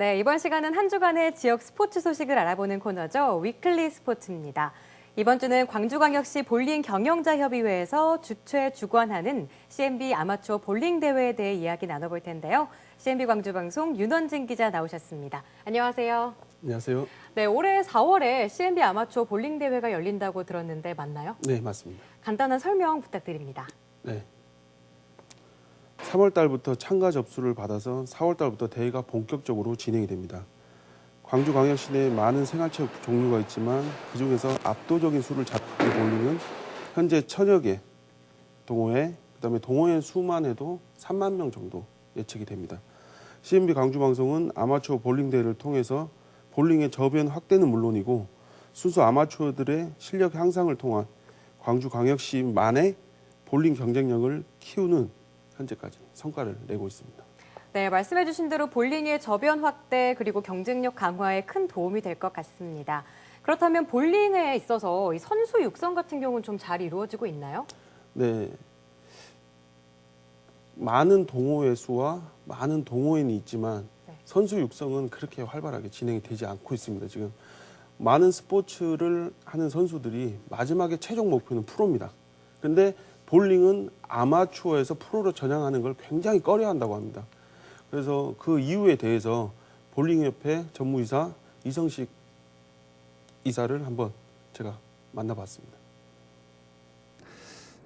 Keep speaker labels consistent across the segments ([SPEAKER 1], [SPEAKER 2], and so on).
[SPEAKER 1] 네, 이번 시간은 한 주간의 지역 스포츠 소식을 알아보는 코너죠. 위클리 스포츠입니다. 이번 주는 광주광역시 볼링 경영자협의회에서 주최 주관하는 CNB 아마추어 볼링 대회에 대해 이야기 나눠볼 텐데요. CNB 광주방송 윤원진 기자 나오셨습니다. 안녕하세요.
[SPEAKER 2] 안녕하세요.
[SPEAKER 1] 네, 올해 4월에 CNB 아마추어 볼링 대회가 열린다고 들었는데 맞나요?
[SPEAKER 2] 네, 맞습니다.
[SPEAKER 1] 간단한 설명 부탁드립니다.
[SPEAKER 2] 네. 3월 달부터 참가 접수를 받아서 4월 달부터 대회가 본격적으로 진행이 됩니다. 광주광역시 내에 많은 생활체육 종류가 있지만 그중에서 압도적인 수를 잡는 볼링은 현재 1000여 개 동호회, 그다음에 동호회 수만 해도 3만 명 정도 예측이 됩니다. CNB 광주방송은 아마추어 볼링 대회를 통해서 볼링의 저변 확대는 물론이고 순수 아마추어들의 실력 향상을 통한 광주광역시만의 볼링 경쟁력을 키우는 현재까지 성과를 내고 있습니다.
[SPEAKER 1] 네, 말씀해 주신 대로 볼링의 저변 확대 그리고 경쟁력 강화에 큰 도움이 될 것 같습니다. 그렇다면 볼링에 있어서 이 선수 육성 같은 경우는 좀 잘 이루어지고 있나요?
[SPEAKER 2] 네. 많은 동호회 수와 많은 동호인이 있지만 선수 육성은 그렇게 활발하게 진행이 되지 않고 있습니다. 지금 많은 스포츠를 하는 선수들이 마지막에 최종 목표는 프로입니다. 근데 볼링은 아마추어에서 프로로 전향하는 걸 굉장히 꺼려한다고 합니다. 그래서 그 이유에 대해서 볼링협회 전무이사 이성식 이사를 한번 제가 만나봤습니다.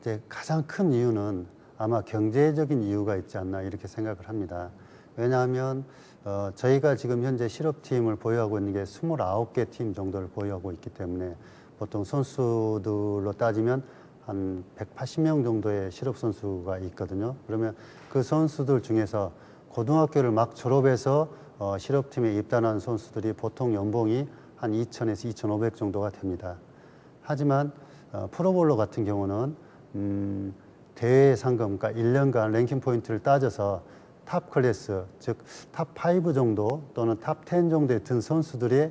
[SPEAKER 3] 이제 가장 큰 이유는 아마 경제적인 이유가 있지 않나 이렇게 생각을 합니다. 왜냐하면 저희가 지금 현재 실업팀을 보유하고 있는 게 29개 팀 정도를 보유하고 있기 때문에 보통 선수들로 따지면 한 180명 정도의 실업 선수가 있거든요. 그러면 그 선수들 중에서 고등학교를 막 졸업해서 실업팀에 입단한 선수들이 보통 연봉이 한 2,000에서 2,500 정도가 됩니다. 하지만 프로볼러 같은 경우는 대회 상금, 그러니까 1년간 랭킹 포인트를 따져서 탑 클래스, 즉 탑 5 정도 또는 탑 10 정도에 든 선수들의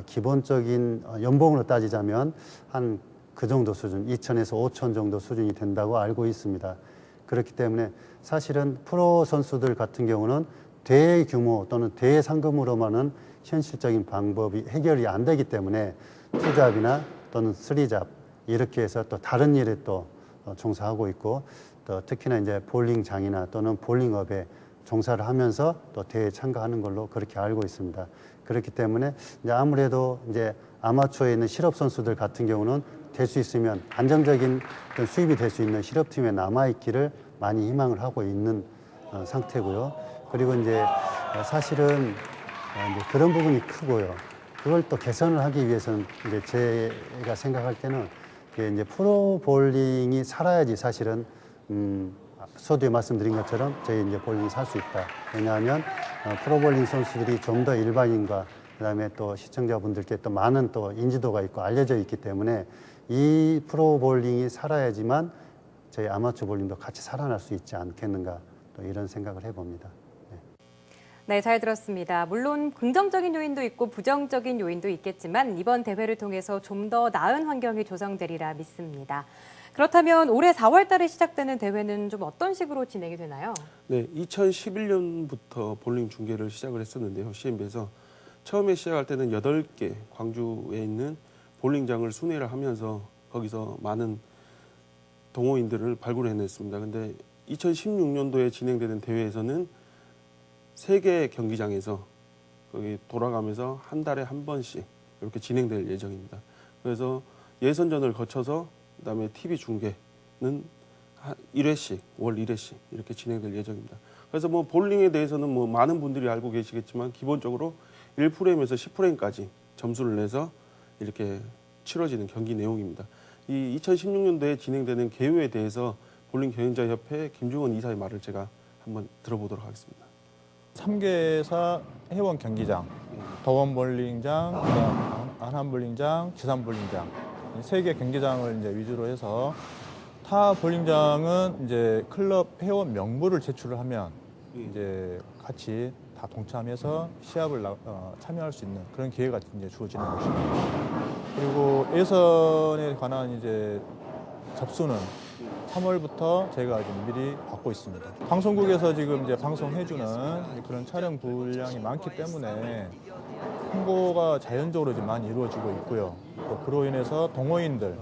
[SPEAKER 3] 기본적인 연봉으로 따지자면 한 그 정도 수준, 2,000에서 5,000 정도 수준이 된다고 알고 있습니다. 그렇기 때문에 사실은 프로 선수들 같은 경우는 대회 규모 또는 대회 상금으로만은 현실적인 방법이 해결이 안 되기 때문에 투잡이나 또는 쓰리잡 이렇게 해서 또 다른 일에 또 종사하고 있고 또 특히나 이제 볼링장이나 또는 볼링업에 종사를 하면서 또 대회에 참가하는 걸로 그렇게 알고 있습니다. 그렇기 때문에 이제 아무래도 이제 아마추어에 있는 실업 선수들 같은 경우는 될 수 있으면 안정적인 수입이 될 수 있는 실업팀에 남아있기를 많이 희망을 하고 있는 상태고요. 그리고 이제 사실은 이제 그런 부분이 크고요. 그걸 또 개선을 하기 위해서는 이제 제가 생각할 때는 이제 프로 볼링이 살아야지 사실은 서두에 말씀드린 것처럼 저희 이제 볼링이 살 수 있다. 왜냐하면 프로 볼링 선수들이 좀 더 일반인과 그다음에 또 시청자분들께 또 많은 또 인지도가 있고 알려져 있기 때문에 이 프로 볼링이 살아야지만 저희 아마추어 볼링도 같이 살아날 수 있지 않겠는가 또 이런 생각을 해봅니다.
[SPEAKER 1] 네, 잘 들었습니다. 물론 긍정적인 요인도 있고 부정적인 요인도 있겠지만 이번 대회를 통해서 좀 더 나은 환경이 조성되리라 믿습니다. 그렇다면 올해 4월 달에 시작되는 대회는 좀 어떤 식으로 진행이 되나요?
[SPEAKER 2] 네, 2011년부터 볼링 중계를 시작을 했었는데요. CNB에서 처음에 시작할 때는 8개 광주에 있는 볼링장을 순회를 하면서 거기서 많은 동호인들을 발굴해냈습니다. 근데 2016년도에 진행되는 대회에서는 3개 경기장에서 거기 돌아가면서 한 달에 한 번씩 이렇게 진행될 예정입니다. 그래서 예선전을 거쳐서 그다음에 TV 중계는 1회씩, 월 1회씩 이렇게 진행될 예정입니다. 그래서 뭐 볼링에 대해서는 뭐 많은 분들이 알고 계시겠지만 기본적으로 1프레임에서 10프레임까지 점수를 내서 이렇게 치러지는 경기 내용입니다. 이 2016년도에 진행되는 개요에 대해서 볼링 경영자협회 김중원 이사의 말을 제가 한번 들어보도록 하겠습니다.
[SPEAKER 4] 3개사 회원 경기장, 더원볼링장, 그다음 안함볼링장, 지산볼링장 3개 경기장을 이제 위주로 해서 타 볼링장은 이제 클럽 회원 명부를 제출을 하면 이제 같이 다 동참해서 시합을 참여할 수 있는 그런 기회가 이제 주어지는 것입니다. 그리고 예선에 관한 이제 접수는 3월부터 저희가 좀 미리 받고 있습니다. 방송국에서 지금 이제 방송해주는 그런 촬영 분량이 많기 때문에 홍보가 자연적으로 좀 많이 이루어지고 있고요. 또 그로 인해서 동호인들을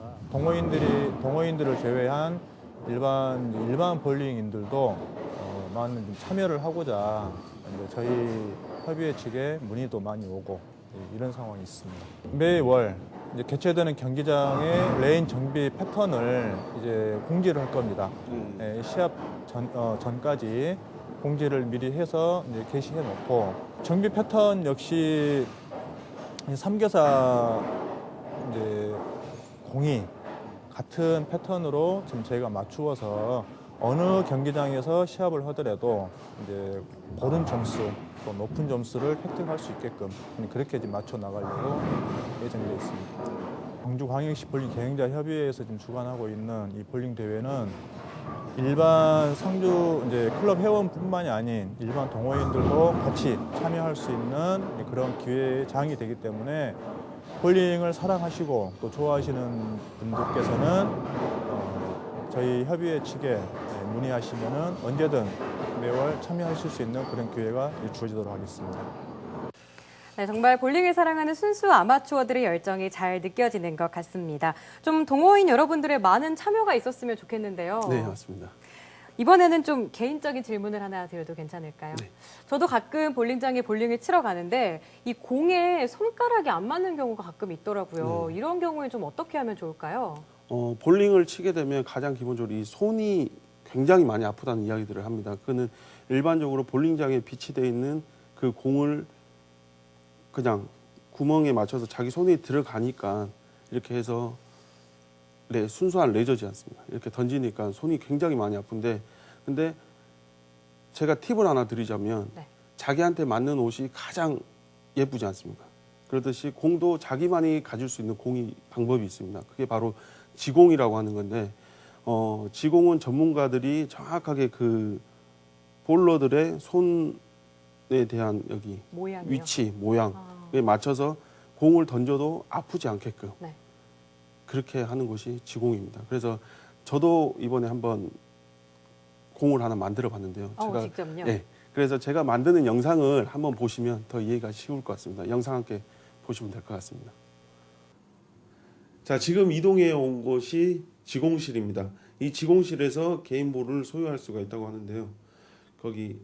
[SPEAKER 4] 제외한 일반 볼링인들도 많은 좀 참여를 하고자 이제 저희 협의회 측에 문의도 많이 오고 이런 상황이 있습니다. 매월 이제 개최되는 경기장의 레인 정비 패턴을 이제 공지를 할 겁니다. 시합 전까지 공지를 미리 해서 이제 게시해 놓고 정비 패턴 역시 3개사 이제 공이 같은 패턴으로 지금 저희가 맞추어서 어느 경기장에서 시합을 하더라도 이제 고른 점수 또 높은 점수를 획득할 수 있게끔 그렇게 지금 맞춰 나가려고 예정되어 있습니다. 광주광역시 볼링 경영자 협의회에서 지금 주관하고 있는 이 볼링 대회는 일반 상주 이제 클럽 회원뿐만이 아닌 일반 동호인들도 같이 참여할 수 있는 그런 기회장이 되기 때문에 볼링을 사랑하시고 또 좋아하시는 분들께서는 저희 협의회 측에 문의하시면은 언제든 매월 참여하실 수 있는 그런 기회가 주어지도록 하겠습니다.
[SPEAKER 1] 네, 정말 볼링을 사랑하는 순수 아마추어들의 열정이 잘 느껴지는 것 같습니다. 좀 동호인 여러분들의 많은 참여가 있었으면 좋겠는데요.
[SPEAKER 2] 네, 맞습니다.
[SPEAKER 1] 이번에는 좀 개인적인 질문을 하나 드려도 괜찮을까요?
[SPEAKER 2] 네.
[SPEAKER 1] 저도 가끔 볼링장에 볼링을 치러 가는데 이 공에 손가락이 안 맞는 경우가 가끔 있더라고요.
[SPEAKER 2] 네.
[SPEAKER 1] 이런 경우에 좀 어떻게 하면 좋을까요?
[SPEAKER 2] 볼링을 치게 되면 가장 기본적으로 이 손이 굉장히 많이 아프다는 이야기들을 합니다. 그거는 일반적으로 볼링장에 비치되어 있는 그 공을 그냥 구멍에 맞춰서 자기 손에 들어가니까 이렇게 해서 순수한 레저지 않습니까? 이렇게 던지니까 손이 굉장히 많이 아픈데 근데 제가 팁을 하나 드리자면
[SPEAKER 1] 네.
[SPEAKER 2] 자기한테 맞는 옷이 가장 예쁘지 않습니까? 그렇듯이 공도 자기만이 가질 수 있는 방법이 있습니다. 그게 바로 지공이라고 하는 건데 지공은 전문가들이 정확하게 그 볼러들의 손에 대한 여기
[SPEAKER 1] 모양이요?
[SPEAKER 2] 위치, 모양에 맞춰서 공을 던져도 아프지 않게끔
[SPEAKER 1] 네.
[SPEAKER 2] 그렇게 하는 것이 지공입니다. 그래서 저도 이번에 한번 공을 하나 만들어 봤는데요.
[SPEAKER 1] 직접요?
[SPEAKER 2] 네. 그래서 제가 만드는 영상을 한번 보시면 더 이해가 쉬울 것 같습니다. 영상 함께 보시면 될 것 같습니다. 자, 지금 이동해 온 곳이 지공실입니다. 이 지공실에서 개인볼을 소유할 수가 있다고 하는데요. 거기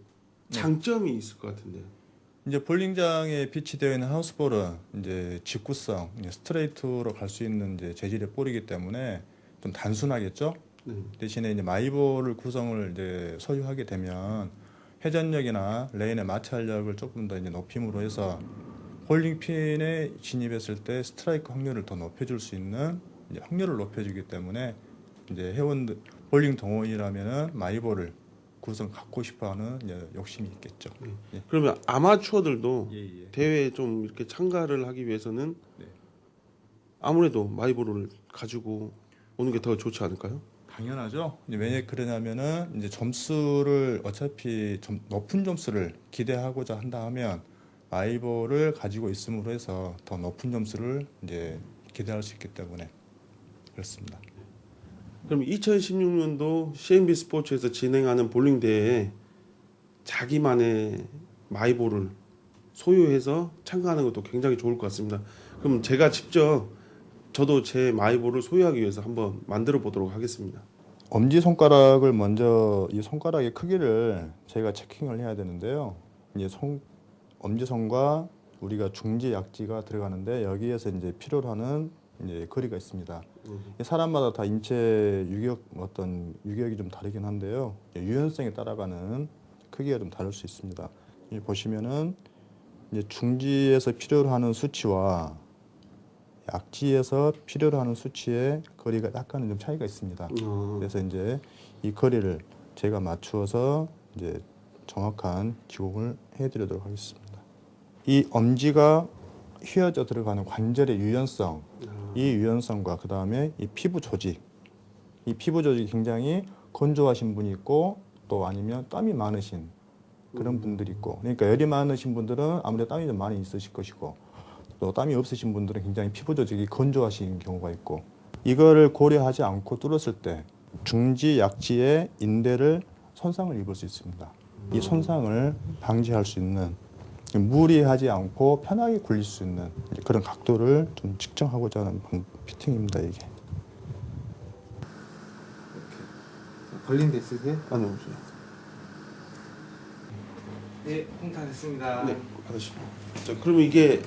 [SPEAKER 2] 장점이 있을 것 같은데요.
[SPEAKER 4] 이제 볼링장에 비치되어 있는 하우스볼은 이제 직구성, 스트레이트로 갈 수 있는 이제 재질의 볼이기 때문에 좀 단순하겠죠. 대신에 이제 마이볼을 구성을 이제 소유하게 되면 회전력이나 레인의 마찰력을 조금 더 이제 높임으로 해서 볼링핀에 진입했을 때 스트라이크 확률을 더 높여줄 수 있는 이제 확률을 높여주기 때문에 이제 회원들 볼링 동호인이라면은 마이볼을 구성 갖고 싶어하는 욕심이 있겠죠. 예.
[SPEAKER 2] 그러면 아마추어들도
[SPEAKER 4] 예.
[SPEAKER 2] 대회에 좀 이렇게 참가를 하기 위해서는
[SPEAKER 4] 네.
[SPEAKER 2] 아무래도 마이볼을 가지고 오는 게 더 좋지 않을까요?
[SPEAKER 4] 당연하죠. 왜 그러냐면은 이제 점수를 어차피 좀 높은 점수를 기대하고자 한다 하면 마이볼을 가지고 있음으로 해서 더 높은 점수를 이제 기대할 수 있기 때문에 그렇습니다.
[SPEAKER 2] 그럼 2016년도 CNB 스포츠에서 진행하는 볼링 대회에 자기만의 마이볼을 소유해서 참가하는 것도 굉장히 좋을 것 같습니다. 그럼 제가 직접 저도 제 마이볼을 소유하기 위해서 한번 만들어 보도록 하겠습니다.
[SPEAKER 4] 엄지 손가락을 먼저 이 손가락의 크기를 저희가 체킹을 해야 되는데요. 이제 엄지손과 우리가 중지, 약지가 들어가는데 여기에서 이제 필요로 하는 이제 거리가 있습니다. 사람마다 다 인체 유격이 좀 다르긴 한데요. 유연성에 따라가는 크기가 좀 다를 수 있습니다. 보시면은 이제 중지에서 필요로 하는 수치와 약지에서 필요로 하는 수치의 거리가 약간은 좀 차이가 있습니다. 그래서 이제 이 거리를 제가 맞추어서 이제 정확한 지공을 해드리도록 하겠습니다. 이 엄지가 휘어져 들어가는 관절의 유연성, 이 유연성과 그 다음에 이 피부 조직이 굉장히 건조하신 분이 있고 또 아니면 땀이 많으신 그런 분들이 있고, 그러니까 열이 많으신 분들은 아무래도 땀이 좀 많이 있으실 것이고 또 땀이 없으신 분들은 굉장히 피부 조직이 건조하신 경우가 있고, 이거를 고려하지 않고 뚫었을 때 중지, 약지의 인대를 손상을 입을 수 있습니다. 이 손상을 방지할 수 있는 무리하지 않고 편하게 굴릴 수 있는 그런 각도를 좀 측정하고자 하는 피팅입니다. 이게.
[SPEAKER 5] 걸린 데 있으세요?
[SPEAKER 2] 아니요, 없어요.
[SPEAKER 5] 네, 다 됐습니다.
[SPEAKER 2] 네, 받으시고. 자, 그러면 이게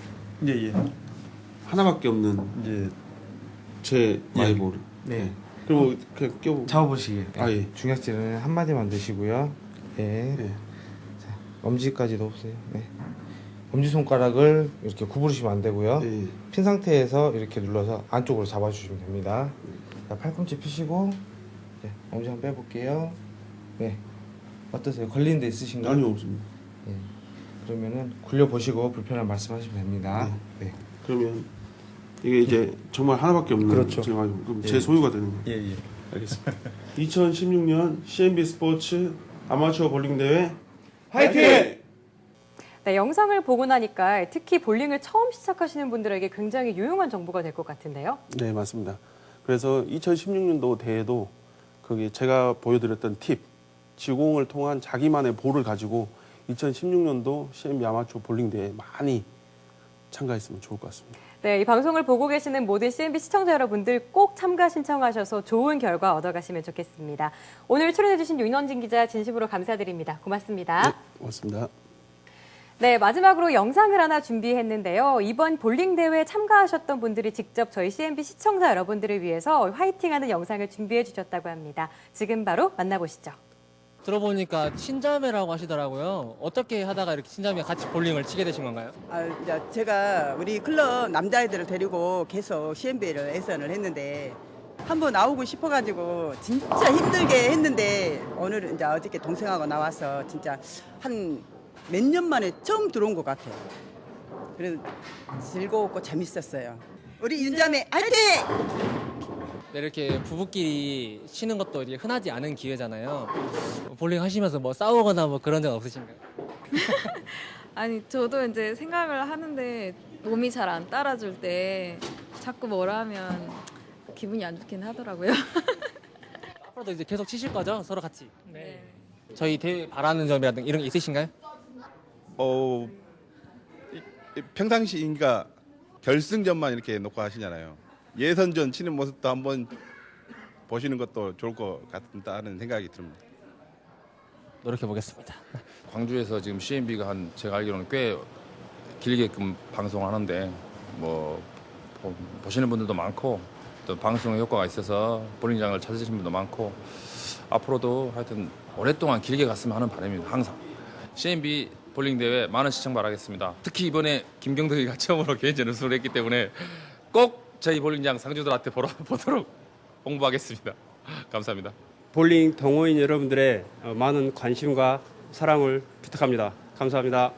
[SPEAKER 4] 예.
[SPEAKER 2] 하나밖에 없는
[SPEAKER 4] 이제
[SPEAKER 2] 제 마이볼.
[SPEAKER 5] 네.
[SPEAKER 2] 그리고 그냥 껴.
[SPEAKER 5] 잡아보시게.
[SPEAKER 2] 아, 예.
[SPEAKER 5] 중약지는 한 마디만 드시고요. 네.
[SPEAKER 2] 네.
[SPEAKER 5] 자, 엄지까지 넣으세요. 네. 엄지 손가락을 이렇게 구부리시면 안 되고요.
[SPEAKER 2] 네.
[SPEAKER 5] 핀 상태에서 이렇게 눌러서 안쪽으로 잡아주시면 됩니다. 자, 팔꿈치 펴시고, 네, 엄지 한번 빼볼게요. 네. 어떠세요? 걸린 데 있으신가요?
[SPEAKER 2] 아니요, 없습니다.
[SPEAKER 5] 네. 그러면은 굴려보시고 불편한 말씀하시면 됩니다. 네.
[SPEAKER 2] 그러면 이게 이제 정말 하나밖에 없는
[SPEAKER 5] 그렇죠.
[SPEAKER 2] 제 마이볼. 그럼
[SPEAKER 5] 예.
[SPEAKER 2] 제 소유가 되는 거예요.
[SPEAKER 4] 예.
[SPEAKER 2] 알겠습니다. 2016년 CNB 스포츠 아마추어 볼링 대회 화이팅!
[SPEAKER 1] 네, 영상을 보고 나니까 특히 볼링을 처음 시작하시는 분들에게 굉장히 유용한 정보가 될 것 같은데요.
[SPEAKER 2] 네, 맞습니다. 그래서 2016년도 대회도 거기 제가 보여드렸던 팁, 지공을 통한 자기만의 볼을 가지고 2016년도 CNB 아마추어 볼링 대회에 많이 참가했으면 좋을 것 같습니다.
[SPEAKER 1] 네, 이 방송을 보고 계시는 모든 CNB 시청자 여러분들 꼭 참가 신청하셔서 좋은 결과 얻어가시면 좋겠습니다. 오늘 출연해주신 윤원진 기자 진심으로 감사드립니다. 고맙습니다.
[SPEAKER 2] 네, 고맙습니다.
[SPEAKER 1] 네, 마지막으로 영상을 하나 준비했는데요. 이번 볼링 대회에 참가하셨던 분들이 직접 저희 CNB 시청자 여러분들을 위해서 화이팅하는 영상을 준비해 주셨다고 합니다. 지금 바로 만나보시죠.
[SPEAKER 6] 들어보니까 친자매라고 하시더라고요. 어떻게 하다가 이렇게 친자매 같이 볼링을 치게 되신 건가요?
[SPEAKER 7] 이제 제가 우리 클럽 남자애들을 데리고 계속 CNB를 예선을 했는데 한번 나오고 싶어가지고 진짜 힘들게 했는데 오늘 이제 어저께 동생하고 나와서 진짜 한 몇 년 만에 처음 들어온 것 같아요. 그래서 즐거웠고 재밌었어요. 우리 윤자매 화이팅!
[SPEAKER 6] 네, 이렇게 부부끼리 치는 것도 이게 흔하지 않은 기회잖아요. 볼링 하시면서 뭐 싸우거나 뭐 그런 적 없으신가요?
[SPEAKER 8] 아니 저도 이제 생각을 하는데 몸이 잘 안 따라줄 때 자꾸 뭐라 하면 기분이 안 좋긴 하더라고요.
[SPEAKER 6] 앞으로도 이제 계속 치실 거죠? 서로 같이.
[SPEAKER 8] 네.
[SPEAKER 6] 저희 대회 바라는 점이라든가 이런 게 있으신가요?
[SPEAKER 9] 평상시인가 결승전만 이렇게 놓고 하시잖아요. 예선전 치는 모습도 한번 보시는 것도 좋을 것 같다는 생각이 듭니다.
[SPEAKER 6] 노력해 보겠습니다.
[SPEAKER 10] 광주에서 지금 CNB가 제가 알기로는 꽤 길게끔 방송하는데 뭐 보시는 분들도 많고 또 방송의 효과가 있어서 볼링장을 찾으시는 분도 많고 앞으로도 하여튼 오랫동안 길게 갔으면 하는 바람입니다. 항상 CNB 볼링 대회 많은 시청 바라겠습니다. 특히 이번에 김경덕이가 처음으로 개인전 우승을 했기 때문에 꼭 저희 볼링장 상주들한테 보도록 홍보하겠습니다. 감사합니다.
[SPEAKER 11] 볼링 동호인 여러분들의 많은 관심과 사랑을 부탁합니다. 감사합니다.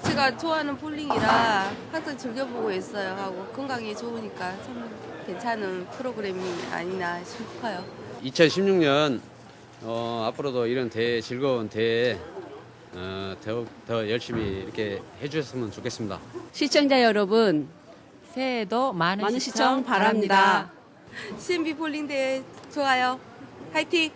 [SPEAKER 8] 제가 좋아하는 볼링이라 항상 즐겨보고 있어요. 하고 건강에 좋으니까 참 괜찮은 프로그램이 아니나 싶어요.
[SPEAKER 12] 2016년 앞으로도 이런 대회, 즐거운 대회 더욱 더 열심히 이렇게 해주셨으면 좋겠습니다.
[SPEAKER 13] 시청자 여러분, 새해에도 많은 시청 바랍니다.
[SPEAKER 8] CNB 볼링 대회 좋아요. 화이팅!